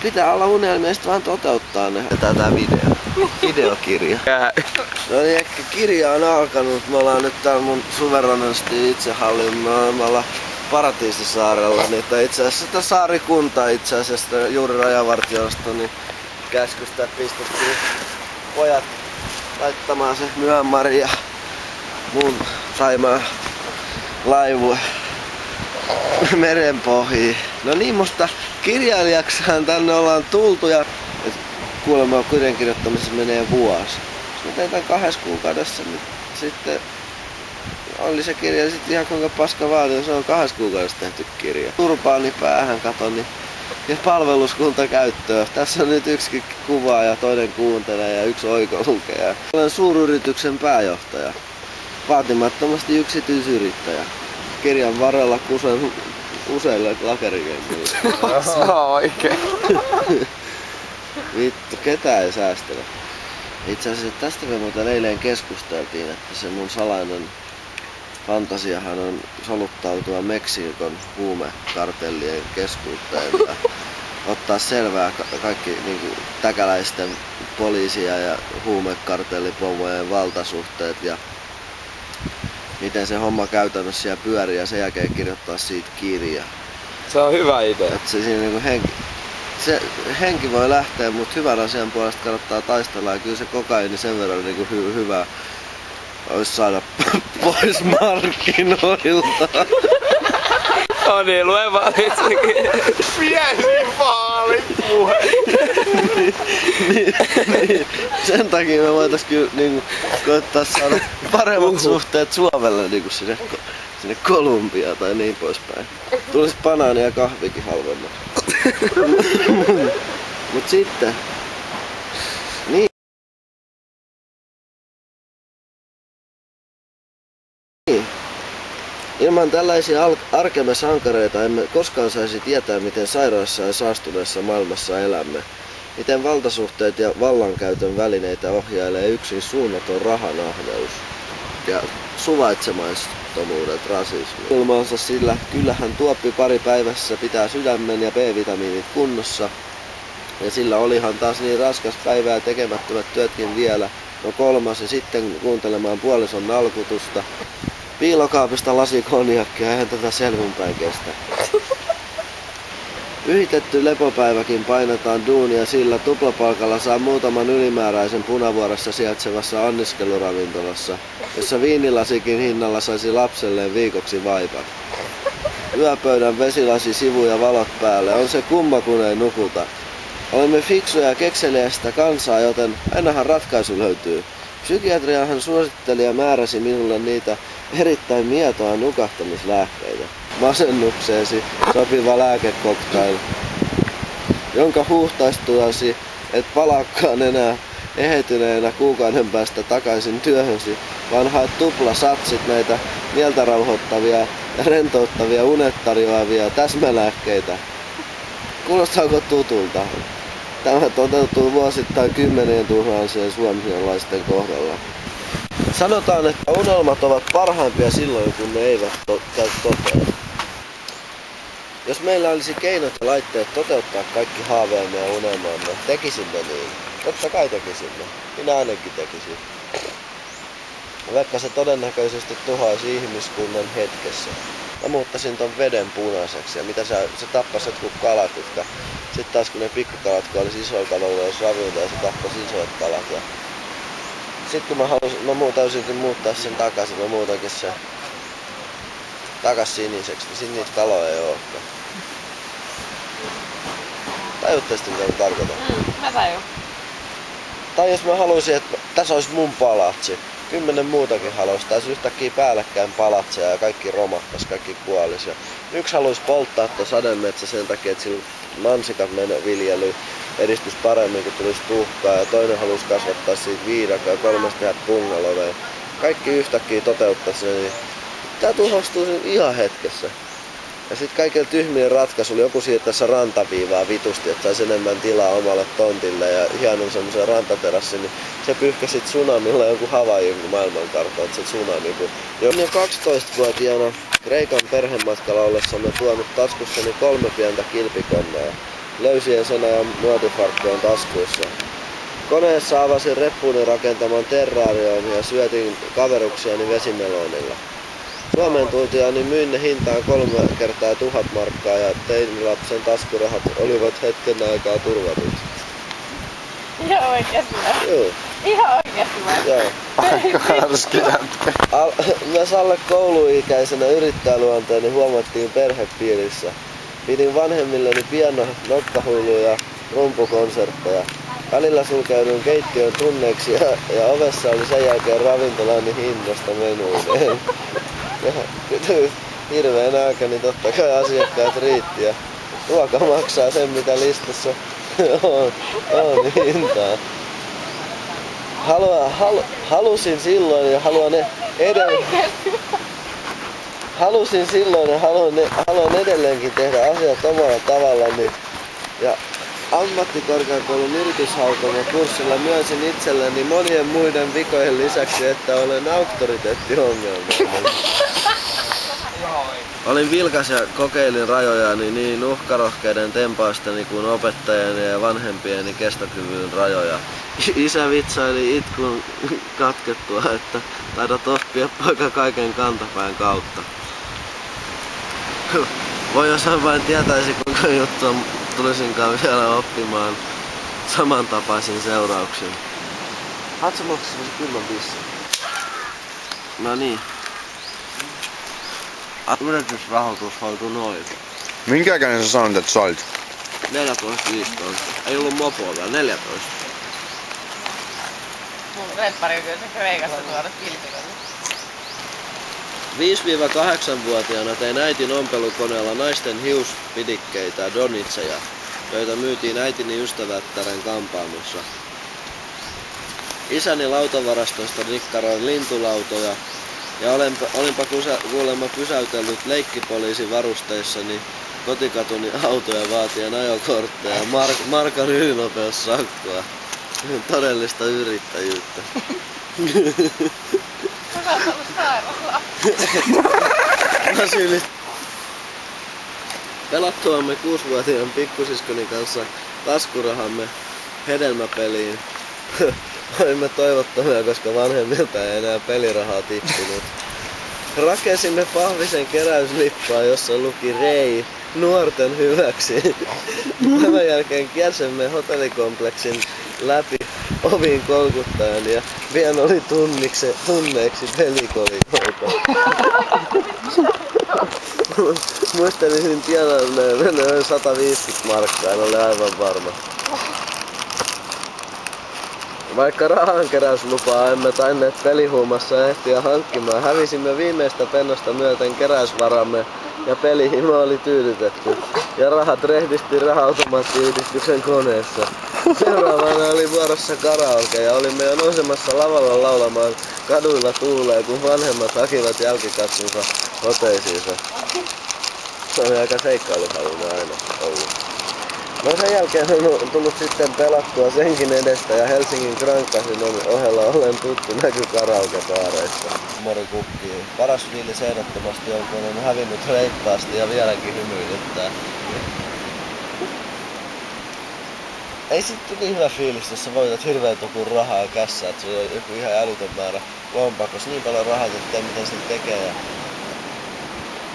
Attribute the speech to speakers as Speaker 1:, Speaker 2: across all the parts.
Speaker 1: Pitää olla unelmista vaan toteuttaa ne. Tätä videokirja. No niin, ehkä kirja on alkanut. Me ollaan nyt täällä mun suverenisesti itsehallinnoimalla Paratiisisaarella. Niitä itse asiassa sitä saarikunta itse asiassa juuri rajavartiosta niin käskystä pistettiin pojat laittamaan se Myanmarin ja mun Saimaan laivue merenpohjiin. No niin, musta kirjailijaksihan tänne ollaan tultu ja kuulemma kirjan kirjoittamisessa menee vuosi. Jos mä tein tän 2 kuukaudessa, niin sitten oli se kirja sitten ihan kuinka paska vaati, se on 2 kuukaudessa tehty kirja. Turpaani päähän katon, niin ja palveluskunta käyttöön. Tässä on nyt yksi kuva ja toinen kuuntelee ja yksi oikolukee. Olen suuryrityksen pääjohtaja. Vaatimattomasti yksityisyrittäjä. Kirjan varrella kusen useille lakerikengille.
Speaker 2: Se on oikein.
Speaker 1: Vittu, ketään ei säästele. Itse asiassa tästä me muuten eilen keskusteltiin, että se mun salainen fantasiahan on soluttautua Meksikon huumekartellien keskuuteen ja ottaa selvää kaikki niin täkäläisten poliisia ja huumekartellipommojen valtasuhteet ja miten se homma käytännössä siellä pyörii ja sen jälkeen kirjoittaa siitä kirja.
Speaker 2: Se on hyvä idea.
Speaker 1: Että se siinä niin henki voi lähteä, mutta hyvän asian puolesta kannattaa taistella ja kyllä se kokaini sen verran niin hyvä olisi saada pois markkinoilta.
Speaker 2: No niin, lue vaan itsekin.
Speaker 3: Pieni vaalipuhe!
Speaker 1: niin. Sen takia me voitais kyllä niin koittaa saada paremmat suhteet Suomelle niin sinne Kolumbiaan tai niin poispäin. Tulis banaani ja kahvikin halvemmat. Mut sitten niin. Ilman tällaisia arkemme sankareita emme koskaan saisi tietää, miten sairaassa ja saastuneessa maailmassa elämme. Miten valtasuhteet ja vallankäytön välineitä ohjailee yksin suunnaton rahanahneus ja suvaitsemattomuudet, rasismi. Ilmansa sillä kyllähän tuoppi pari päivässä pitää sydämen ja B-vitamiinit kunnossa. Ja sillä olihan taas niin raskas päivä ja tekemättömät työtkin vielä. No 3. ja sitten kuuntelemaan puolison nalkutusta. Piilokaapista lasi konjakkia, eihän tätä selvinpäin kestä. Pyhitetty lepopäiväkin painetaan duunia sillä tuplapalkalla saa muutaman ylimääräisen Punavuoressa sijaitsevassa anniskeluravintolassa, jossa viinilasikin hinnalla saisi lapselleen viikoksi vaipat. Yöpöydän vesilasi sivu ja valot päälle, on se kumma kun ei nukuta. Olemme fiksuja ja kekseliäistä kansaa, joten ainahan ratkaisu löytyy. Psykiatriahan suositteli ja määräsi minulle niitä erittäin mietoa nukahtamislääkkeitä. Masennukseesi sopiva lääkekoktail, jonka huuhtaistuasi et palaakaan enää eheytyneenä kuukauden päästä takaisin työhösi, vaan haet tuplasatsit näitä mieltä rauhoittavia ja rentouttavia unet tarjoavia täsmälääkkeitä. Kuulostaako tutulta? Tämä toteutuu vuosittain 10 000 suomalaisten kohdalla. Sanotaan, että unelmat ovat parhaimpia silloin, kun ne eivät käy toteen. Jos meillä olisi keinot ja laitteet toteuttaa kaikki haaveemme ja unelmamme, tekisimme niin. Totta kai tekisimme. Minä ainakin tekisin. Vaikka se todennäköisesti tuhoaisi ihmiskunnan hetkessä. Mä muuttaisin ton veden punaiseksi ja mitä se tappaisi jotkut kalat, jotka sitten taas kun ne pikkukalat, kun olisi isoilla kaloilla, olisi ravinta ja se tappaisi isot kalat. Ja sitten kun mä täysin muuttaa sen takaisin, mä muutankin sen takas siniseksi, niin sit niitä kaloja ei olekaan. Tajutte sitten mitä mä tarkoitan?
Speaker 4: Mä tajun.
Speaker 1: Tai jos mä haluaisin, että tässä olisi mun palatsi. 10 muutakin haluaisi, taisi yhtäkkiä päällekkäin palatseja ja kaikki romahtaisi, kaikki kuolisi. Yksi haluaisi polttaa tuon sademetsä sen takia, että sillä mansikat viljely edistys paremmin, kun tulisi tuhkaa. Ja toinen haluaisi kasvattaa siitä viidakaa ja 3 tehdä bungaloweja. Kaikki yhtäkkiä toteuttaisi ne, niin tää tuhostuu ihan hetkessä. Ja sit kaikilla tyhmien ratkaisuilla joku siirtäisi rantaviivaa vitusti, että saisi enemmän tilaa omalle tontille ja hienon semmoisen rantaterassin, niin se pyyhkäsi tsunamilla jonkun Havaijin maailmankartan, että se tsunami. Jo 12-vuotiaana Kreikan perhematkalla ollessamme tuonut taskussani 3 pientä kilpikonnaa. löysiensä ja muotifarkkujen taskuissa. Koneessa avasin reppuuni rakentaman terraarion ja syötin kaveruksiani vesimelonilla. Suomeen tultiin niin myin ne hintaan 3 kertaa 1000 markkaa ja teinilapsen taskurahat olivat hetken aikaa turvatut.
Speaker 4: Ihan oikeesti vai?
Speaker 1: Joo.
Speaker 4: Ihan oikeesti vai?
Speaker 1: Joo. Myös alle kouluikäisenä yrittäjäluonteeni huomattiin perhepiirissä. Pidin vanhemmilleni piano, nokkahuiluja ja rumpukonsertteja. Välillä sulkeuduin keittiön tunneiksi ja ovessa oli sen jälkeen ravintolani hinnasta menuineen. Hirveen aika, niin totta kai asiakkaat riitti ja ruoka maksaa sen mitä listassa on hintaa. Halusin silloin ja haluan haluan edelleenkin tehdä asiat omalla tavallani. Ja ammattikorkeakoulun yrityshautomo kurssilla myönsin itselleni monien muiden vikojen lisäksi, että olen auktoriteettiongelmainen. Olin vilkas ja kokeilin rajojani niin uhkarohkeiden tempausteni kuin opettajani ja vanhempieni kestokyvyn rajoja. Isä vitsaili itkun katkettua, että taidat oppia poika kaiken kantapään kautta. Voi jos hän vain tietäisi kuinka juttua tulisinkaan vielä oppimaan samantapaisin seurauksin. Haluatko maksaa semmosen kylmän pissin? No niin. Yritysrahoitus hoitui noin.
Speaker 3: Minkä ikäinen sä sanoit, että sä olit?
Speaker 1: 14-15. Ei ollut mopoa vielä, 14.
Speaker 4: Mun reppari on kyllä se Kreikassa tuoda kilpikolla.
Speaker 1: 5-8-vuotiaana tein äitin ompelukoneella naisten hiuspidikkeitä, donitseja, joita myytiin äitini ystävättären kampaamossa. Isäni lautavarastosta nikkaroin lintulautoja ja olinpa kuulemma pysäytellyt leikkipoliisin varusteissani kotikatuni autoja vaatien ajokortteja ja markan ylinopeussakkoa. Todellista yrittäjyyttä.
Speaker 4: Mä oon ollut sairaalaa.
Speaker 1: Pelattuamme 6-vuotiaan pikkusiskoni kanssa taskurahamme hedelmäpeliin. Olimme toivottomia, koska vanhemmilta ei enää pelirahaa tippunut. Rakensimme pahvisen keräyslippaa, jossa luki Rei nuorten hyväksi. Tämän jälkeen kiersimme hotellikompleksin läpi oviin kolkuttajan ja pian oli tunneiksi pelikolikoita. Muistelisin tiedolleen noin 150 markkaa, en ole aivan varma. Vaikka rahankeräyslupaa emme tainneet pelihuumassa ehtiä hankkimaan, hävisimme viimeistä pennosta myöten keräysvaramme ja pelihimo oli tyydytetty. Ja rahat rehdisti raha-automaattiyhdistyksen koneessa. Seuraavana oli vuorossa karaoke ja olimme jo nousemassa lavalla laulamaan kaduilla tuuleen, kun vanhemmat hakivat jälkikasvunsa hoteisiinsa. Se oli aika seikkailuhaluinen aina ollut. No sen jälkeen on tullut sitten pelattua senkin edestä ja Helsingin Grand Casinon ohella olen tuttu näky karaokebaareissa. Moro kukkii. Paras fiilis ehdottomasti on, kun on hävinnyt reippaasti ja vieläkin hymyilyttää. Ei sit niin hyvä fiilis, jos sä voitat hirveän tokun rahaa kässään, että sulla on joku ihan älytön määrä lompakossa niin paljon rahaa, että ei mitä sen tekee.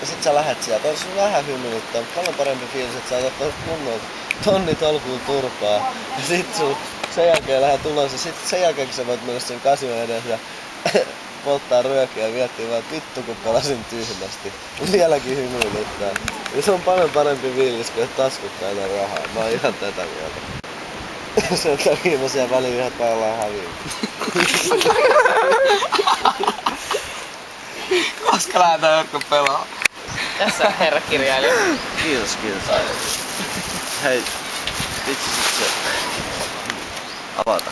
Speaker 1: Ja sit sä lähet sieltä, on sun vähän hymyilyttää, mutta paljon parempi fiilis, että sä otat kunnon tonni tolkuun turpaa. Ja sit sen jälkeen lähdet ulos ja sit sen jälkeen kun sä voit mennä sen kasinon edessä ja polttaa röökiä ja miettii vaan, että vittu kun pelasin tyhmästi. Vieläkin hymyilyttää. Ja se on paljon parempi fiilis, kun et taskuttaa enää rahaa. Mä oon ihan tätä mieltä. Sen takia mä siellä väliin yhdet päivällaan häviin.
Speaker 2: Koska lähdetään Jorkko pelaa?
Speaker 4: Tässä on herra kirjailija.
Speaker 1: Kiitos. Hei, vitsi sit se avata.